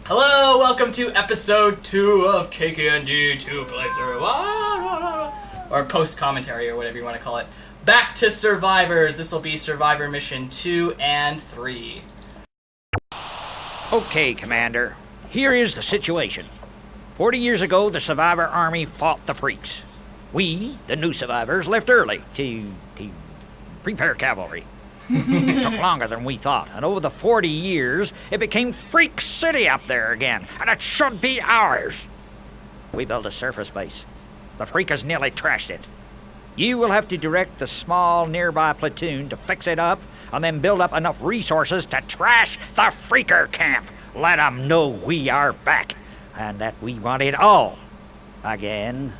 Hello, welcome to episode 2 of KKnD 2 playthrough, or post-commentary, or whatever you want to call it. Back to Survivors. This will be Survivor Mission 2 and 3. Okay, Commander. Here is the situation. 40 years ago, the Survivor Army fought the Freaks. We, the new survivors, left early to prepare cavalry. It took longer than we thought, and over the 40 years, it became Freak City up there again, and it should be ours. We built a surface base. The Freakers nearly trashed it. You will have to direct the small nearby platoon to fix it up, and then build up enough resources to trash the Freaker camp. Let them know we are back, and that we want it all. Again.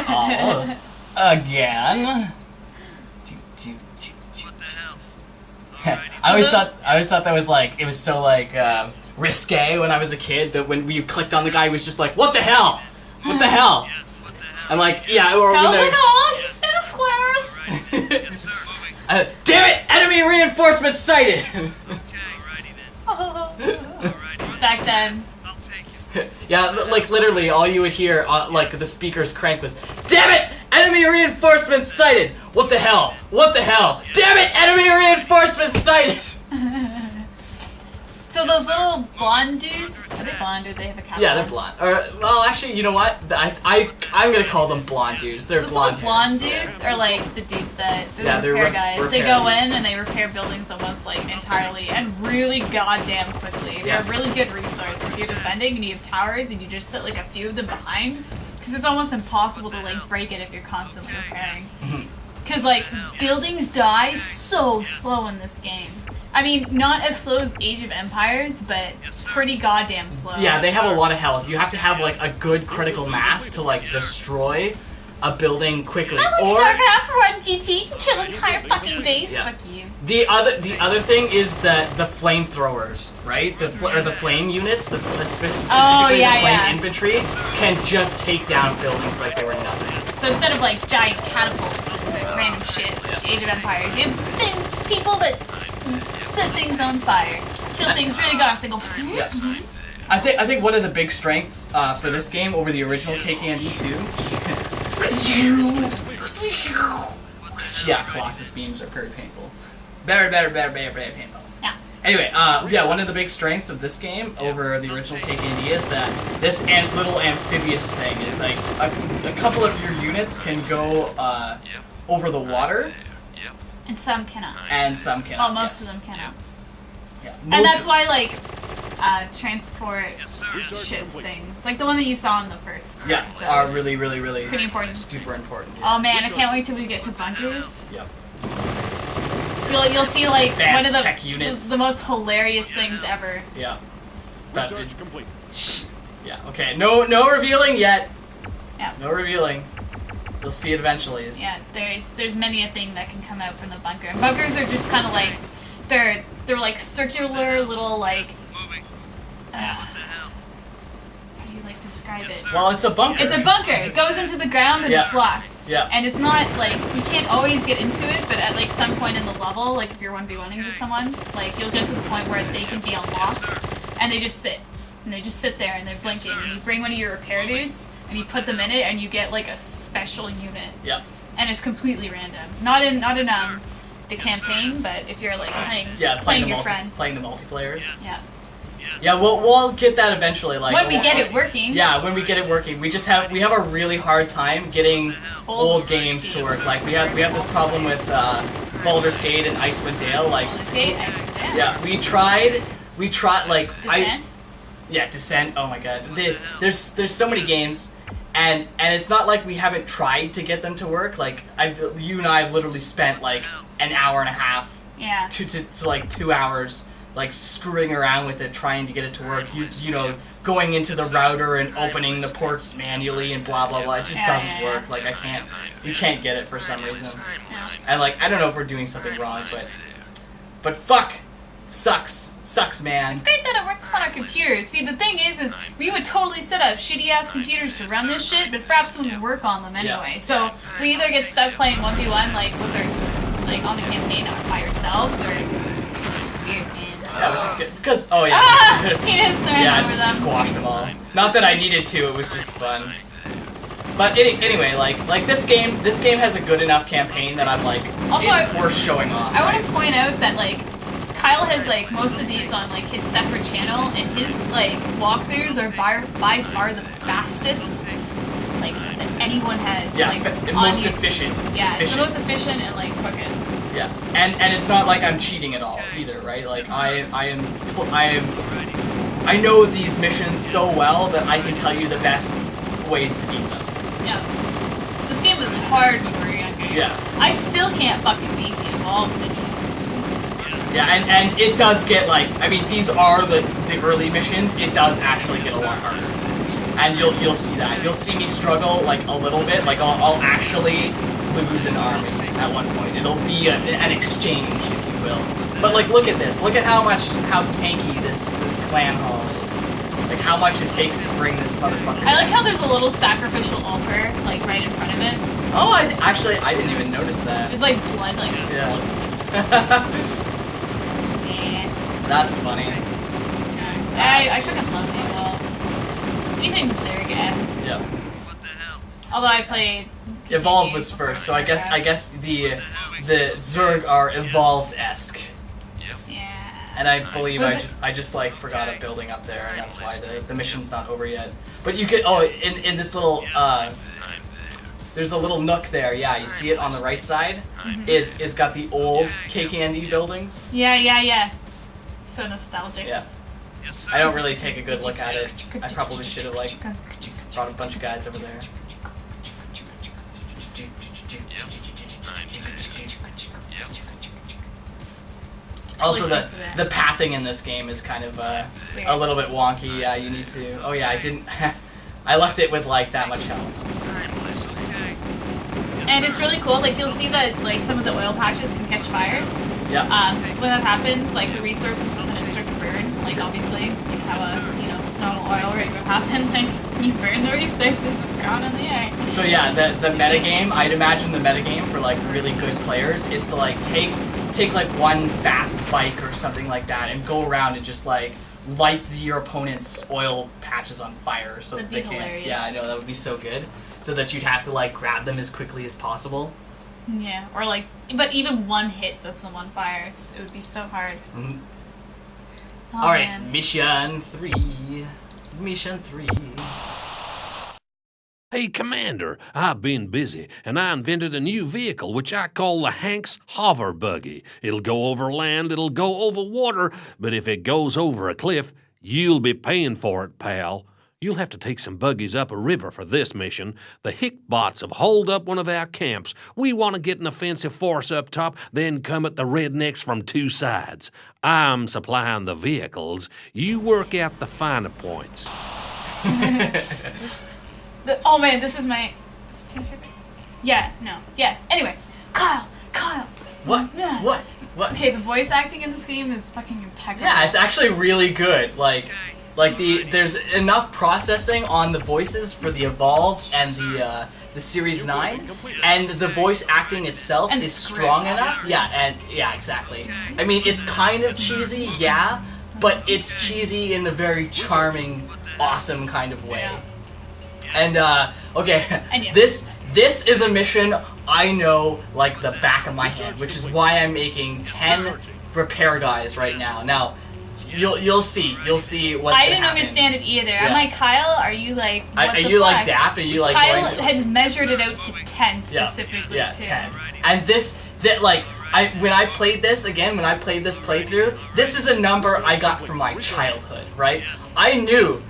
All again. I always thought that was like, it was so like risque when I was a kid, that when you clicked on the guy, he was just like, what the hell? What the hell? I'm like, yeah, or I was like, oh, just squares. Damn it! Enemy reinforcements sighted! Back then. Yeah, like literally all you would hear, like the speaker's crank was, damn it! Enemy reinforcements sighted! What the hell? What the hell? Damn it! Enemy reinforcements sighted! So those little blonde dudes, are they blonde or do they have a cap? Yeah, they're blonde. Or, well, actually, you know what? I'm gonna call them blonde dudes. They're those blonde. Little blonde dudes are like the dudes that, Yeah, they're repair guys. repair They go dudes. in and they repair buildings almost like entirely and really goddamn quickly. They're Yeah. a really good resource if you're defending and you have towers and you just sit like a few of them behind. Because it's almost impossible to like break it if you're constantly repairing. Because like buildings die so slow in this game. I mean, not as slow as Age of Empires, but pretty goddamn slow. Yeah, they have a lot of health. You have to have like a good critical mass to like destroy a building quickly. Not like Or StarCraft Run GT, kill entire fucking base. Yeah. Fuck you. the other thing is the flamethrowers, right? The flame units, specifically Oh, yeah, the flame yeah. infantry can just take down buildings like they were nothing. So instead of like giant catapults and random shit, Age of Empires, you have things, people that set things on fire, kill things really fast. They go. Yes. I think one of the big strengths for this game over the original KKnD 2. Yeah, Colossus beams are very painful. Very painful. Yeah. Anyway, yeah, one of the big strengths of this game over the original KKnD is that this little amphibious thing is like a couple of your units can go over the water, And some cannot. and some cannot. Oh, most yes. of them cannot. Yeah. And that's why like transport ship things, like the one that you saw in the first. Yeah, episode. are really Pretty important. super important. Yeah. Oh man, I can't wait till we get to bunkers. Yep. You'll see like Advanced one of tech units. the most hilarious things ever. Yeah. That, Research complete. yeah. Okay. No revealing yet. Yeah. No revealing. You'll see it eventually. Yeah, there's many a thing that can come out from the bunker. And bunkers are just kind of like they're like circular little like. How do you like describe it? Well, it's a bunker. It's a bunker. It goes into the ground and Yeah. it's locked. Yeah. And it's not like you can't always get into it, but at like some point in the level, like if you're 1v1ing just someone, like you'll get to the point where they can be unlocked, and they just sit, and they just sit there and they're blinking, and you bring one of your repair dudes and you put them in it, and you get like a special unit, Yeah. and it's completely random. Not in the campaign, but if you're like playing Playing your the friend. playing the multiplayers. Yeah. Yeah, we'll get that eventually. Like When we get it working. Yeah, when we get it working, we have a really hard time getting old games to work. Like we have this problem with Baldur's Gate and Icewind Dale. Like yeah, we tried like Descent? Descent. Oh my god, there's so many games, and it's not like we haven't tried to get them to work. Like you and I have literally spent like an hour and a half Yeah. to like 2 hours. Like screwing around with it, trying to get it to work. You know, going into the router and opening the ports manually and blah blah blah. It just doesn't work. Like you can't get it for some reason. Yeah. And like I don't know if we're doing something wrong, but fuck, it sucks, man. It's great that it works on our computers. See, the thing is we would totally set up shitty-ass computers to run this shit, but fraps wouldn't work on them anyway. Yeah. So we either get stuck playing 1v1, like, with our, like, on the campaign by ourselves, or it's just weird, man. Yeah, it was just good. Because, oh yeah. Ah! He just ran Yeah, I over just them. squashed them all. Not that I needed to, it was just fun. But anyway, like this game has a good enough campaign that I'm like, Also, it's worth showing off. I want to point out that like Kyle has like most of these on like his separate channel, and his like walkthroughs are by far the fastest like that anyone has. Yeah, like, on most YouTube. efficient. Yeah, it's the most efficient and like quickest. Yeah, and it's not like I'm cheating at all either, right? Like I know these missions so well that I can tell you the best ways to beat them. Yeah. This game was hard when we were younger. Yeah. I still can't fucking beat the evolved missions. Yeah, and it does get like, I mean, these are the early missions. It does actually get a lot harder, and you'll see that. You'll see me struggle like a little bit. Like I'll actually lose an army at one point. It'll be an exchange, if you will. But like, look at this. Look at how tanky this clan hall is. Like how much it takes to bring this motherfucker. I like how there's a little sacrificial altar like right in front of it. Oh, I didn't even notice that. There's like blood like. Yeah. That's funny. Yeah. I fucking love the evolve. Anything Zerg-esque. Yep. Although I played. Evolve was first, so I guess the Zerg are evolved-esque. Yeah. And I believe I just like forgot a building up there, and that's why the mission's not over yet. But you could in this little there's a little nook there. Yeah, you see it on the right side. Is got the old KKnD buildings. Yeah. So nostalgic. Yeah. I don't really take a good look at it. I probably should have like brought a bunch of guys over there. Also, the pathing in this game is kind of a little bit wonky. Yeah, you need to. Oh yeah, I didn't. I left it with like that much health. And it's really cool. Like you'll see that like some of the oil patches can catch fire. Yeah. When that happens, like the resources within it start to burn. Like obviously, you have a normal oil rig would happen. Like you burn the resources, it's gone in the air. So yeah, the metagame. I'd imagine the metagame for like really good players is to like take like one fast bike or something like that and go around and just like light your opponent's oil patches on fire so that they can't. Hilarious. Yeah, I know, that would be so good. So that you'd have to like grab them as quickly as possible. Yeah, or like, but even one hit sets them on fire. It would be so hard. Mm-hmm. Oh, all right, man. mission 3. Mission 3. Hey, Commander, I've been busy, and I invented a new vehicle which I call the Hank's Hover Buggy. It'll go over land, it'll go over water, but if it goes over a cliff, you'll be paying for it, pal. You'll have to take some buggies up a river for this mission. The Hickbots have holed up one of our camps. We want to get an offensive force up top, then come at the rednecks from two sides. I'm supplying the vehicles. You work out the finer points. Oh man, this is my favorite. Yeah, no. Yeah, anyway. Kyle! What? Yeah. What? Okay, the voice acting in this game is fucking impeccable. Yeah, it's actually really good. Like there's enough processing on the voices for the Evolved and the Series 9, and the voice acting itself and is strong enough. Yeah, exactly. I mean, it's kind of cheesy, yeah, but it's cheesy in the very charming, awesome kind of way. Yeah. And okay, And yes. This is a mission I know like the back of my hand, which is why I'm making 10 repair guys right now. Now, you'll see what's I didn't understand it either. Yeah. I'm like, Kyle, are you like, what are the you fuck? like daft? Are you like Kyle going to... has measured it out to 10 specifically, yeah, too. 10. And when I played this playthrough, this is a number I got from my childhood, right? I knew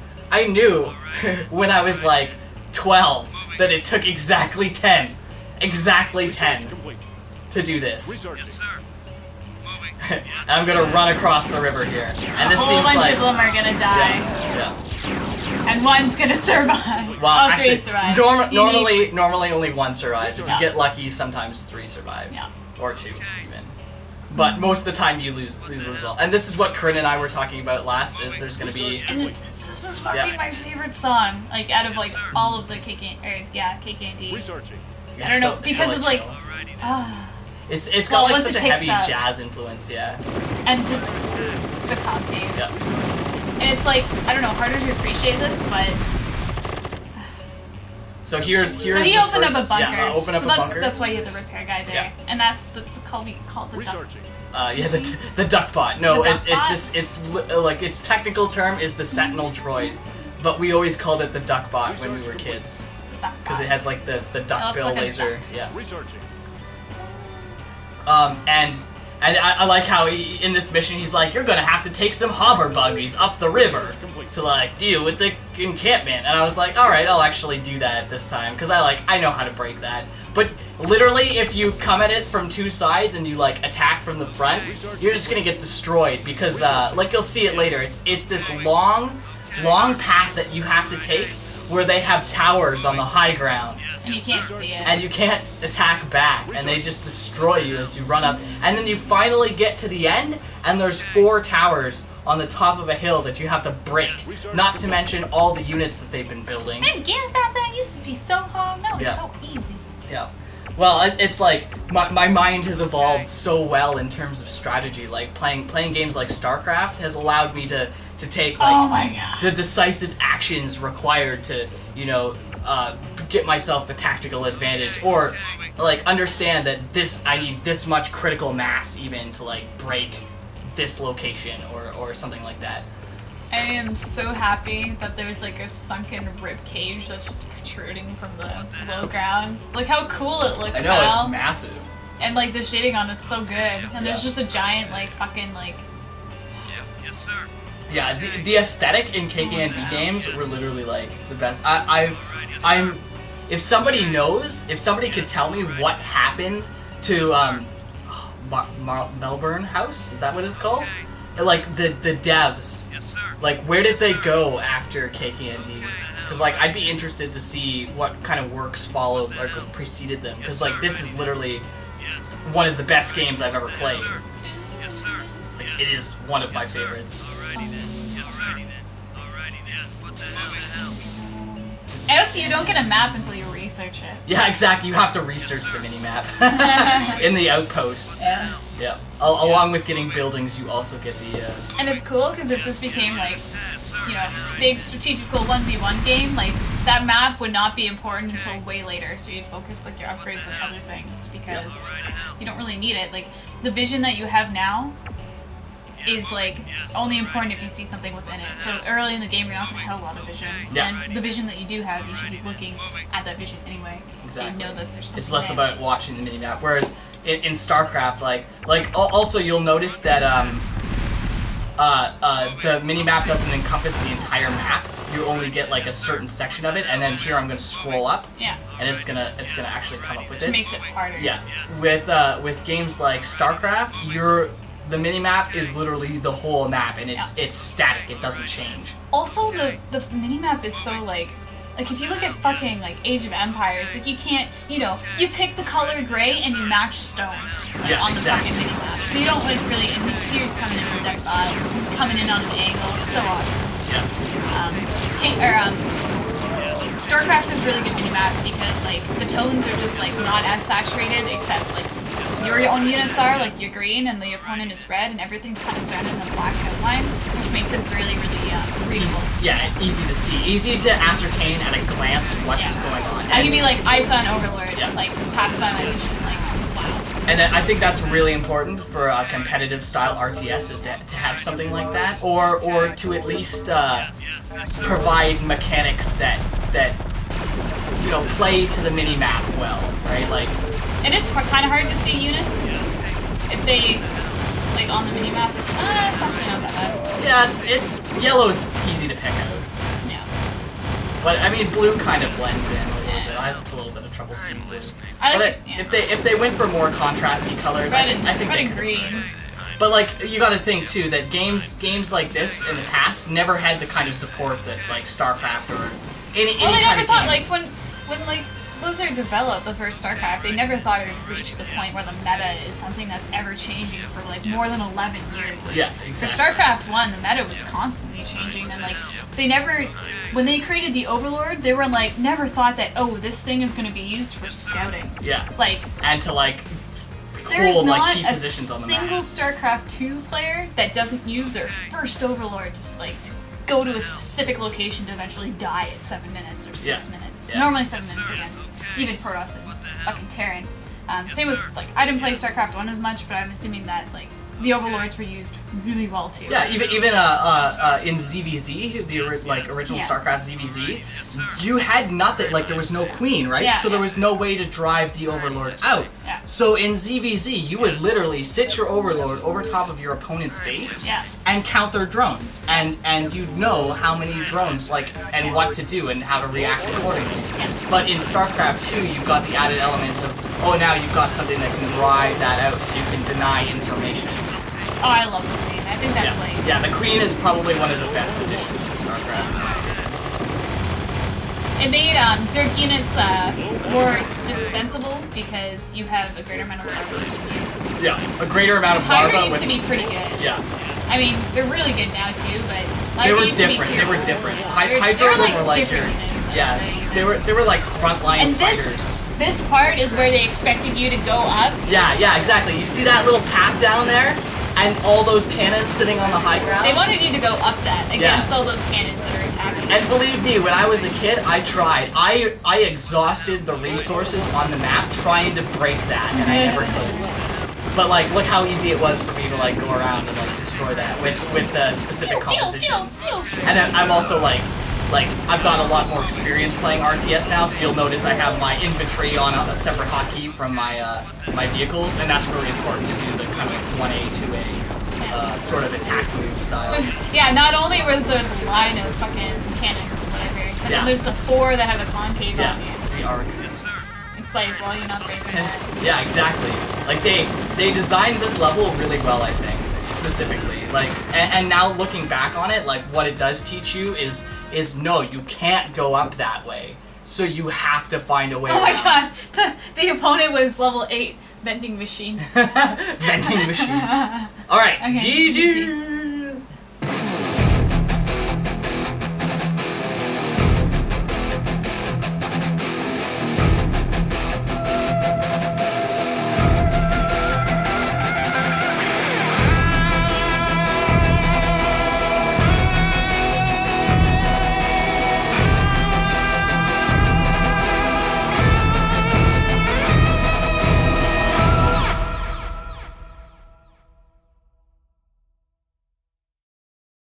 when I was like 12 that it took exactly 10 to do this. I'm gonna run across the river here, and this A whole seems bunch like of them are gonna die, yeah. and one's gonna survive. Well, All actually, three survive. normally only one survives. If you Yeah. get lucky, sometimes 3 survive, Yeah. or 2 even. But most of the time you lose all. And this is what Corinne and I were talking about last. Is there's gonna be And this is fucking my favorite song, like out of like all of the KKnD. I don't know, because of like, It's got Well, like once such it a picks heavy up. jazz influence, yeah. and just the concave. Yeah. And it's like, I don't know, harder to appreciate this, but... So here's So he opened up a bunker. Yeah, open up so a bunker. that's why you have the repair guy there. Yeah. And that's called the duck. Yeah, the duck bot. No, The it's duck bot? this. It's like its technical term is the Sentinel droid, but we always called it the duck bot when we were kids It's a duck because it bot. has like the duck looks bill like a laser. duck. Yeah. Researching. And I like how in this mission he's like, you're gonna have to take some hover buggies up the river to like deal with the encampment. And I was like, all right, I'll actually do that this time because I know how to break that. But literally, if you come at it from two sides and you like attack from the front, you're just gonna get destroyed because like you'll see it later. It's this long path that you have to take where they have towers on the high ground. And you can't see it. And you can't attack back, and they just destroy you as you run up. And then you finally get to the end, and there's 4 towers on the top of a hill that you have to break. Not to mention all the units that they've been building. Man, games back then used to be so hard. Now it's Yeah. so easy. Yeah. Well, it's like my mind has evolved so well in terms of strategy. Like playing games like StarCraft has allowed me to take like Oh my god. the decisive actions required to, you know, get myself the tactical advantage, or like understand that I need this much critical mass even to like break this location or something like that. I am so happy that there's like a sunken rib cage that's just protruding from the low ground. Look how cool it looks I know, now. it's massive. And like the shading on it's so good. And there's Yeah. just a giant like fucking like Yes, sir. Yeah, the aesthetic in KKnD games were literally like the best. I'm if somebody could tell me what happened to Melbourne House, is that what it's called? Like the devs, Yes, sir. like where did they go after KKnD? Because like I'd be interested to see what kind of works followed or preceded them. Because like this is literally Yes. one of the best games I've ever played. Yes, sir. Like it is one of my favorites. Alrighty then. Yes, sir. Alrighty, yes. What the hell? Also, you don't get a map until you research it. Yeah, exactly. You have to research the minimap in the outposts. Yeah. Yeah. Along with getting buildings, you also get the. And it's cool because if this became like, you know, big strategical 1v1 game, like that map would not be important until way later. So you'd focus like your upgrades on other things because you don't really need it. Like the vision that you have now is like only important if you see something within it. So early in the game, you're not going to have a lot of vision. Yeah. And the vision that you do have, you should be looking at that vision anyway. So Exactly. you know that there's something It's less there. about watching the minimap. Whereas in StarCraft, also you'll notice that the minimap doesn't encompass the entire map. You only get like a certain section of it, and then here I'm going to scroll up, Yeah. and it's gonna actually come up with Which it. makes it harder. Yeah. With games like StarCraft, the minimap is literally the whole map, and it's static. It doesn't change. Also, the minimap is so like if you look at fucking like Age of Empires, like you can't, you know, you pick the color gray and you match stone Yeah, on the exactly. fucking minimap. So you don't like really, and these spheres coming in from coming in on an angle, it's so awesome. Yeah. StarCraft has really good minimap because like the tones are just like not as saturated, except like your own units are, like you're green and the opponent is red, and everything's kind of surrounded in a black outline, which makes it really, really readable. Yeah, easy to see, easy to ascertain at a glance what's going on. I can be like ISO and Overlord, Yeah. like pass by my vision, like wow. And I think that's really important for a competitive style RTS is to have something like that, or to at least provide mechanics that you know play to the mini map well, right? Like It is kind of hard to see units if they like on the mini map. It's actually not that bad. yeah, it's yellow's easy to pick out, Yeah. but I mean blue kind of blends in a little bit. I have a little bit of trouble seeing blue. I But like it, if they went for more contrasty colors, I think red they and could. green. But like you got to think too that games like this in the past never had the kind of support that like StarCraft or any Well, they kind never of thought games. like when like Blizzard developed the first StarCraft, they never thought it would reach the point where the meta is something that's ever changing for like more than 11 years. Like, Yeah, For exactly. StarCraft 1, the meta was constantly changing, and like they never, when they created the Overlord, they were like never thought that this thing is going to be used for scouting. Yeah. Like And to like hold like key positions on the map. There's not a single StarCraft 2 player that doesn't use their first Overlord just like to go to a specific location to eventually die at 7 minutes or 6 minutes. Yeah. Normally 7 minutes against even Protoss and fucking Terran. Same with like I didn't play StarCraft 1 as much, but I'm assuming that like the Overlords were used really well too. Yeah, even in ZVZ, the original StarCraft ZVZ, you had nothing. Like there was no queen, right? Yeah, so there was no way to drive the Overlord out. Yeah. So in ZVZ, you would literally sit your Overlord over top of your opponent's base and count their drones, and you'd know how many drones and what to do and how to react accordingly. But in StarCraft 2, you've got the added element of now you've got something that can drive that out, so you can deny information. Oh, I love the Queen. I think that's Yeah, the Queen is probably one of the best additions to StarCraft. It made Zerg units more dispensable because you have a greater amount of larva to use. Yeah, a greater amount of Hydra larva. used to be pretty good. Yeah. I mean, they're really good now too, but They were used to be different. tier They were one. different. They Hydra were were like different your, units, I'd yeah. say. They were like frontline And fighters. this part is where they expected you to go up. Yeah, exactly. You see that little path down there, and all those cannons sitting on the high ground. They wanted you to go up that against all those cannons that are attacking. And believe me, when I was a kid, I tried. I exhausted the resources on the map trying to break that, and I never could. But like, look how easy it was for me to like go around and like destroy that with the specific compositions. And then I'm also like I've got a lot more experience playing RTS now, so you'll notice I have my inventory on a separate hotkey from my my vehicles, and that's really important to do the kind of 1A, 2A sort of attack move style. So yeah, not only was there the line of fucking cannons and whatever, but then there's the 4 that have a concave on you. The arc. It's like, well, you're not breaking that. Yeah, exactly. Like they designed this level really well, I think, specifically. Like, and now looking back on it, like what it does teach you is no, you can't go up that way. So you have to find a way Oh my around. god, the opponent was level 8 vending machine. Vending machine. All right, Okay, GG.